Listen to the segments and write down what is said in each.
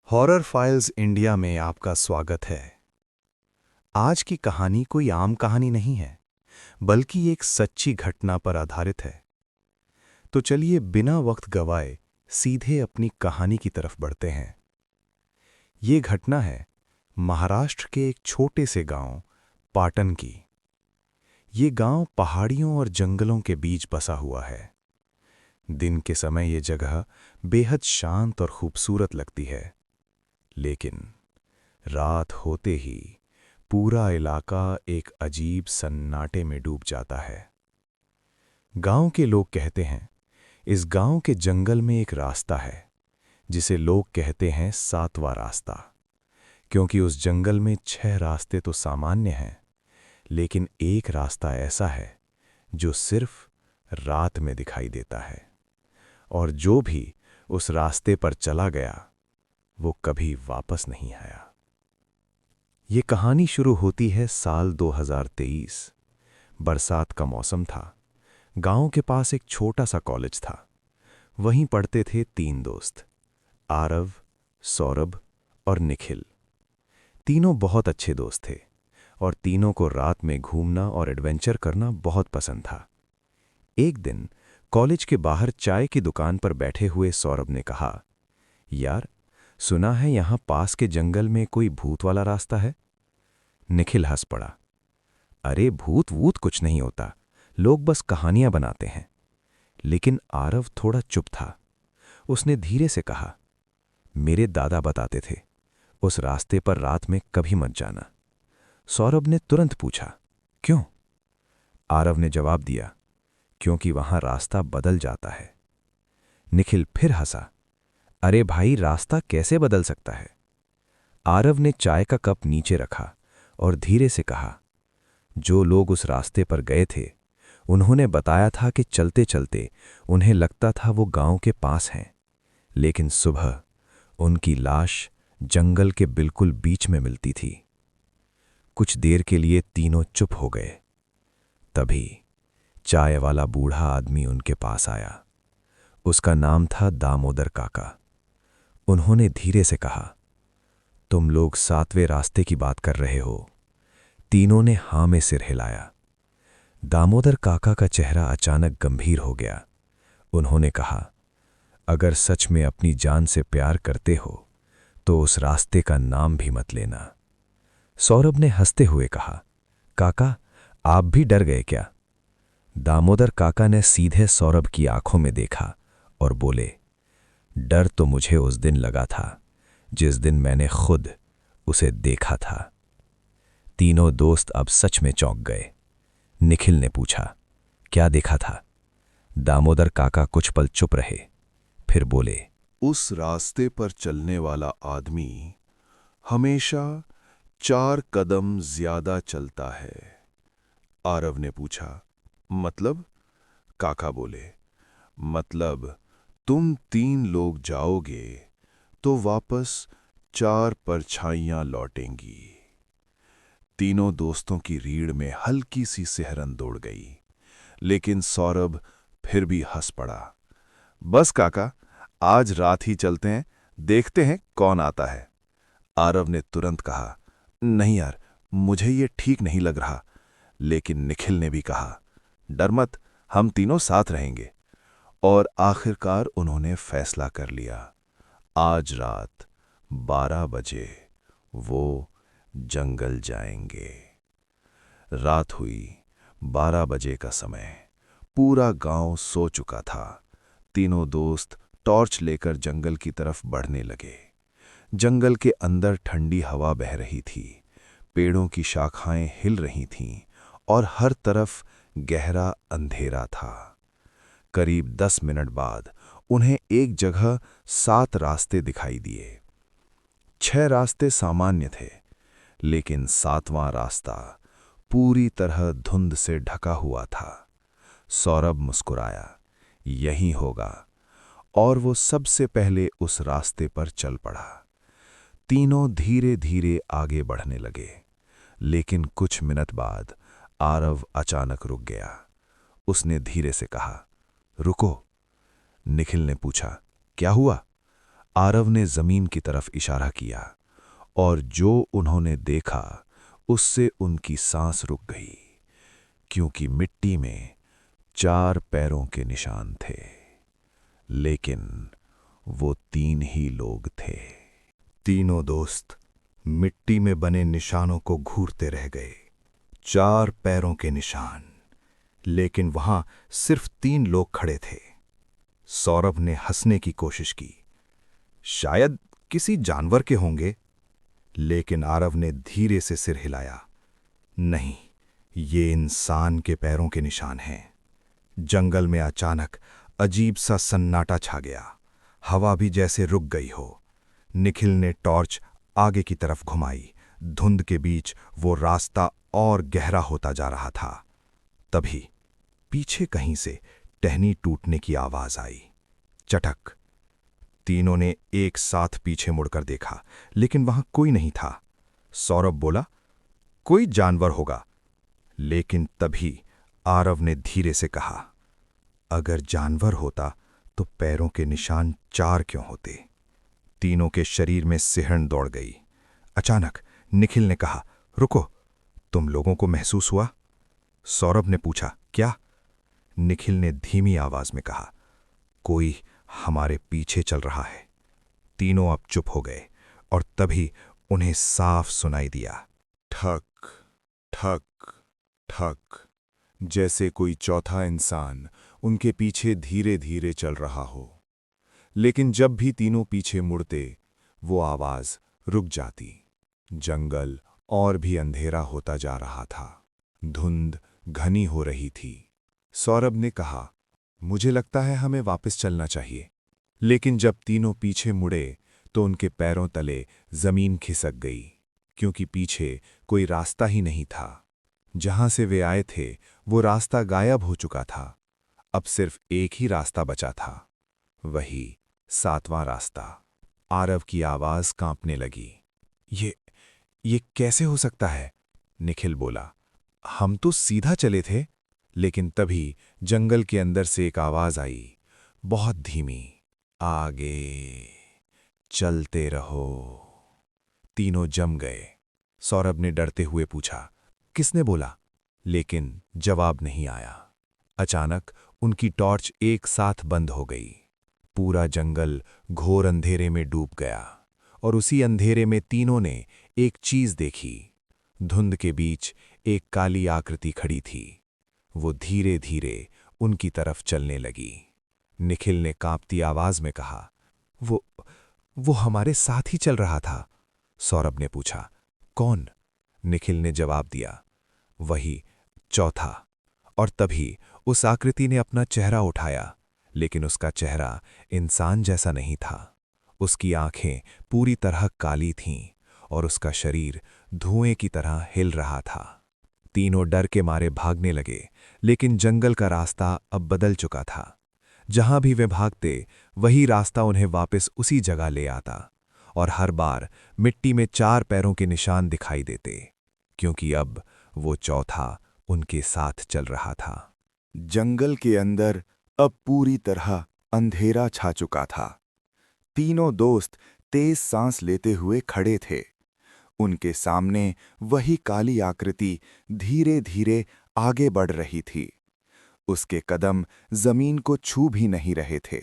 Horror files India में आपका स्वागत है। आज की कहानी कोई आम कहानी नहीं है, बल्कि एक सच्ची घटना पर आधारित है। तो चलिए बिना वक्त गवाए सीधे अपनी कहानी की तरफ बढ़ते हैं। ये घटना है महाराष्ट्र के एक छोटे से गांव पाटन की। ये गांव पहाड़ियों और जंगलों के बीच बसा हुआ है। दिन के समय ये जगह बेहद शांत और खूबसूरत लगती है, लेकिन रात होते ही पूरा इलाका एक अजीब सन्नाटे में डूब जाता है। गांव के लोग कहते हैं, इस गांव के जंगल में एक रास्ता है जिसे लोग कहते हैं सातवां रास्ता, क्योंकि उस जंगल में 6 रास्ते तो सामान्य हैं, लेकिन एक रास्ता ऐसा है जो सिर्फ रात में दिखाई देता है, और जो भी उस रास्ते पर चला गया वो कभी वापस नहीं आया। ये कहानी शुरू होती है साल 2023। बरसात का मौसम था। गांव के पास एक छोटा सा कॉलेज था। वहीं पढ़ते थे 3 दोस्त, आरव, सौरभ और निखिल। तीनों बहुत अच्छे दोस्त थे और तीनों को रात में घूमना और एडवेंचर करना बहुत पसंद था। एक दिन कॉलेज के बाहर चाय की दुकान पर बैठे हुए सौरभ ने कहा, यार, सुना है यहां पास के जंगल में कोई भूत वाला रास्ता है। निखिल हंस पड़ा, अरे भूत वूत कुछ नहीं होता, लोग बस कहानियां बनाते हैं। लेकिन आरव थोड़ा चुप था। उसने धीरे से कहा, मेरे दादा बताते थे, उस रास्ते पर रात में कभी मत जाना। सौरभ ने तुरंत पूछा, क्यों? आरव ने जवाब दिया, क्योंकि वहां रास्ता बदल जाता है। निखिल फिर हंसा, अरे भाई, रास्ता कैसे बदल सकता है? आरव ने चाय का कप नीचे रखा और धीरे से कहा, जो लोग उस रास्ते पर गए थे उन्होंने बताया था कि चलते चलते उन्हें लगता था वो गांव के पास हैं, लेकिन सुबह उनकी लाश जंगल के बिल्कुल बीच में मिलती थी। कुछ देर के लिए तीनों चुप हो गए। तभी चाय वाला बूढ़ा आदमी उनके पास आया। उसका नाम था दामोदर काका। उन्होंने धीरे से कहा, तुम लोग 7वें रास्ते की बात कर रहे हो? तीनों ने हां में सिर हिलाया। दामोदर काका का चेहरा अचानक गंभीर हो गया। उन्होंने कहा, अगर सच में अपनी जान से प्यार करते हो तो उस रास्ते का नाम भी मत लेना। सौरभ ने हंसते हुए कहा, काका, आप भी डर गए क्या? दामोदर काका ने सीधे सौरभ की आंखों में देखा और बोले, डर तो मुझे उस दिन लगा था जिस दिन मैंने खुद उसे देखा था। तीनों दोस्त अब सच में चौंक गए। निखिल ने पूछा, क्या देखा था? दामोदर काका कुछ पल चुप रहे, फिर बोले, उस रास्ते पर चलने वाला आदमी हमेशा 4 कदम ज्यादा चलता है। आरव ने पूछा, मतलब? काका बोले, मतलब तुम 3 लोग जाओगे तो वापस 4 परछाइयां लौटेंगी। तीनों दोस्तों की रीढ़ में हल्की सी सिहरन दौड़ गई, लेकिन सौरभ फिर भी हंस पड़ा। बस काका, आज रात ही चलते हैं, देखते हैं कौन आता है। आरव ने तुरंत कहा, नहीं यार, मुझे ये ठीक नहीं लग रहा। लेकिन निखिल ने भी कहा, डर मत, हम तीनों साथ रहेंगे। और आखिरकार उन्होंने फैसला कर लिया। आज रात 12 बजे वो जंगल जाएंगे। रात हुई, 12 बजे का समय। पूरा गांव सो चुका था। तीनों दोस्त टॉर्च लेकर जंगल की तरफ बढ़ने लगे। जंगल के अंदर ठंडी हवा बह रही थी, पेड़ों की शाखाएं हिल रही थीं और हर तरफ गहरा अंधेरा था। करीब 10 मिनट बाद उन्हें एक जगह 7 रास्ते दिखाई दिए। 6 रास्ते सामान्य थे, लेकिन 7वां रास्ता पूरी तरह धुंध से ढका हुआ था। सौरभ मुस्कुराया, यही होगा, और वो सबसे पहले उस रास्ते पर चल पड़ा। तीनों धीरे धीरे आगे बढ़ने लगे, लेकिन कुछ मिनट बाद आरव अचानक रुक गया। उसने धीरे से कहा, रुको। निखिल ने पूछा, क्या हुआ? आरव ने जमीन की तरफ इशारा किया और जो उन्होंने देखा उससे उनकी सांस रुक गई, क्योंकि मिट्टी में 4 पैरों के निशान थे, लेकिन वो 3 ही लोग थे। तीनों दोस्त मिट्टी में बने निशानों को घूरते रह गए। 4 पैरों के निशान, लेकिन वहां सिर्फ 3 लोग खड़े थे। सौरभ ने हंसने की कोशिश की, शायद किसी जानवर के होंगे, लेकिन आरव ने धीरे से सिर हिलाया। नहीं, ये इंसान के पैरों के निशान हैं। जंगल में अचानक अजीब सा सन्नाटा छा गया, हवा भी जैसे रुक गई हो। निखिल ने टॉर्च आगे की तरफ घुमाई। धुंध के बीच वो रास्ता और गहरा होता जा रहा था। तभी पीछे कहीं से टहनी टूटने की आवाज आई। चटक। तीनों ने एक साथ पीछे मुड़कर देखा, लेकिन वहां कोई नहीं था। सौरभ बोला, कोई जानवर होगा। लेकिन तभी आरव ने धीरे से कहा, अगर जानवर होता तो पैरों के निशान 4 क्यों होते? तीनों के शरीर में सिहरन दौड़ गई। अचानक निखिल ने कहा, रुको, तुम लोगों को महसूस हुआ? सौरभ ने पूछा, क्या? निखिल ने धीमी आवाज में कहा, कोई हमारे पीछे चल रहा है। तीनों अब चुप हो गए और तभी उन्हें साफ सुनाई दिया, ठक ठक ठक, जैसे कोई चौथा इंसान उनके पीछे धीरे धीरे चल रहा हो। लेकिन जब भी तीनों पीछे मुड़ते वो आवाज रुक जाती। जंगल और भी अंधेरा होता जा रहा था। धुंध घनी हो रही थी। सौरभ ने कहा, मुझे लगता है हमें वापस चलना चाहिए। लेकिन जब तीनों पीछे मुड़े तो उनके पैरों तले जमीन खिसक गई, क्योंकि पीछे कोई रास्ता ही नहीं था। जहां से वे आए थे वो रास्ता गायब हो चुका था। अब सिर्फ एक ही रास्ता बचा था, वही 7वां रास्ता। आरव की आवाज कांपने लगी। ये कैसे हो सकता है? निखिल बोला, हम तो सीधा चले थे। लेकिन तभी जंगल के अंदर से एक आवाज आई, बहुत धीमी, आगे चलते रहो। तीनों जम गए। सौरभ ने डरते हुए पूछा, किसने बोला? लेकिन जवाब नहीं आया। अचानक उनकी टॉर्च एक साथ बंद हो गई। पूरा जंगल घोर अंधेरे में डूब गया और उसी अंधेरे में तीनों ने एक चीज देखी। धुंध के बीच एक काली आकृति खड़ी थी। वो धीरे धीरे उनकी तरफ चलने लगी। निखिल ने कांपती आवाज में कहा, वो हमारे साथ ही चल रहा था। सौरभ ने पूछा, कौन? निखिल ने जवाब दिया, वही चौथा। और तभी उस आकृति ने अपना चेहरा उठाया, लेकिन उसका चेहरा इंसान जैसा नहीं था। उसकी आंखें पूरी तरह काली थीं और उसका शरीर धुएं की तरह हिल रहा था। तीनों डर के मारे भागने लगे, लेकिन जंगल का रास्ता अब बदल चुका था। जहां भी वे भागते वही रास्ता उन्हें वापस उसी जगह ले आता और हर बार मिट्टी में 4 पैरों के निशान दिखाई देते, क्योंकि अब वो चौथा उनके साथ चल रहा था। जंगल के अंदर अब पूरी तरह अंधेरा छा चुका था। तीनों दोस्त तेज सांस लेते हुए खड़े थे। उनके सामने वही काली आकृति धीरे धीरे आगे बढ़ रही थी। उसके कदम जमीन को छू भी नहीं रहे थे,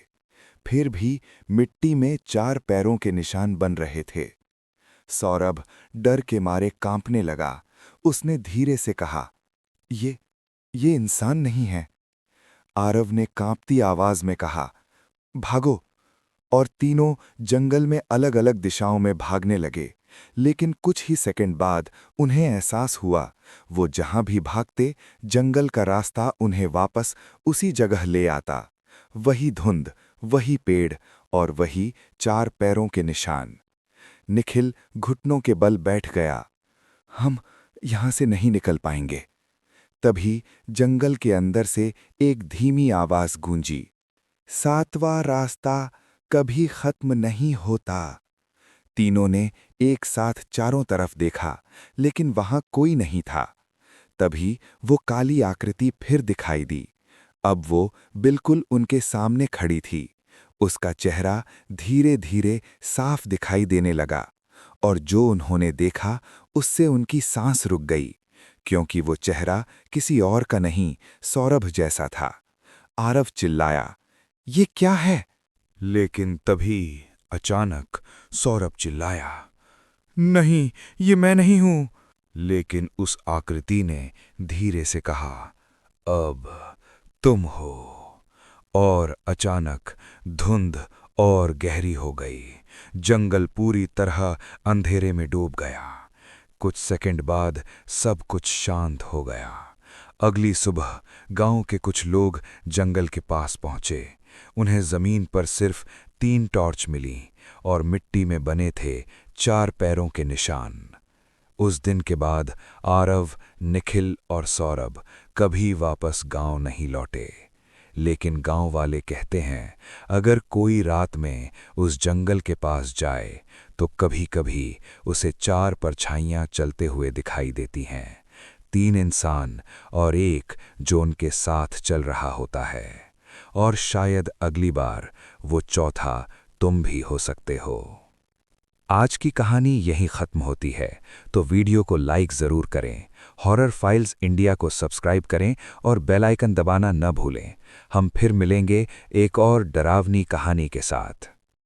फिर भी मिट्टी में 4 पैरों के निशान बन रहे थे। सौरभ डर के मारे कांपने लगा। उसने धीरे से कहा, ये इंसान नहीं है। आरव ने कांपती आवाज में कहा, भागो। और तीनों जंगल में अलग अलग दिशाओं में भागने लगे। लेकिन कुछ ही सेकंड बाद उन्हें एहसास हुआ, वो जहां भी भागते जंगल का रास्ता उन्हें वापस उसी जगह ले आता। वही धुंध, वही पेड़ और वही 4 पैरों के निशान। निखिल घुटनों के बल बैठ गया। हम यहां से नहीं निकल पाएंगे। तभी जंगल के अंदर से एक धीमी आवाज गूंजी, 7वां रास्ता कभी खत्म नहीं होता। तीनों ने एक साथ चारों तरफ देखा, लेकिन वहां कोई नहीं था। तभी वो काली आकृति फिर दिखाई दी। अब वो बिल्कुल उनके सामने खड़ी थी। उसका चेहरा धीरे धीरे साफ दिखाई देने लगा और जो उन्होंने देखा उससे उनकी सांस रुक गई, क्योंकि वो चेहरा किसी और का नहीं, सौरभ जैसा था। आरव चिल्लाया, ये क्या है? लेकिन तभी अचानक सौरभ चिल्लाया, नहीं, ये मैं नहीं हूं। लेकिन उस आकृति ने धीरे से कहा, अब तुम हो। और अचानक धुंध और गहरी हो गई। जंगल पूरी तरह अंधेरे में डूब गया। कुछ सेकंड बाद सब कुछ शांत हो गया। अगली सुबह गांव के कुछ लोग जंगल के पास पहुंचे। उन्हें जमीन पर सिर्फ 3 टॉर्च मिली और मिट्टी में बने थे 4 पैरों के निशान। उस दिन के बाद आरव, निखिल और सौरभ कभी वापस गांव नहीं लौटे। लेकिन गांव वाले कहते हैं, अगर कोई रात में उस जंगल के पास जाए तो कभी-कभी उसे 4 परछाइयां चलते हुए दिखाई देती हैं। 3 इंसान और एक जो उनके साथ चल रहा होता है। और शायद अगली बार वो चौथा तुम भी हो सकते हो। आज की कहानी यहीं ख़त्म होती है, तो वीडियो को लाइक ज़रूर करें, हॉरर फाइल्स इंडिया को सब्सक्राइब करें और बेल आइकन दबाना न भूलें। हम फिर मिलेंगे एक और डरावनी कहानी के साथ।